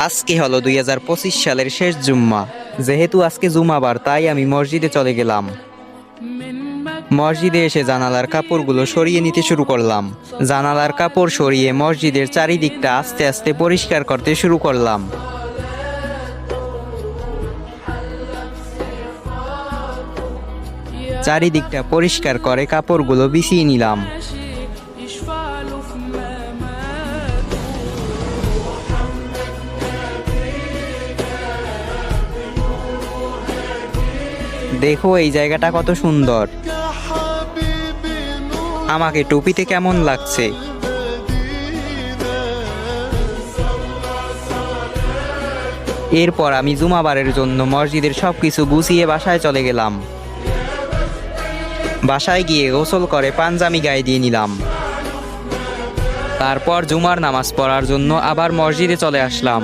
আজকে হলো 2025 সালের শেষ জুম্মা। যেহেতু আজকে জুমাবার তাই আমি মসজিদে চলে গেলাম। মসজিদে এসে জানালার কাপড়গুলো সরিয়ে নিতে শুরু করলাম। জানালার কাপড় সরিয়ে মসজিদের চারিদিকটা আস্তে আস্তে পরিষ্কার করতে শুরু করলাম। চারিদিকটা পরিষ্কার করে কাপড়গুলো বিছিয়ে নিলাম। দেখো এই জায়গাটা কত সুন্দর। আমাকে টুপিতে কেমন লাগছে? এরপর আমি জুমাবারের জন্য মসজিদের সবকিছু গুছিয়ে বাসায় চলে গেলাম। বাসায় গিয়ে গোসল করে পাঞ্জাবি গায়ে দিয়ে নিলাম। তারপর জুমার নামাজ পড়ার জন্য আবার মসজিদে চলে আসলাম।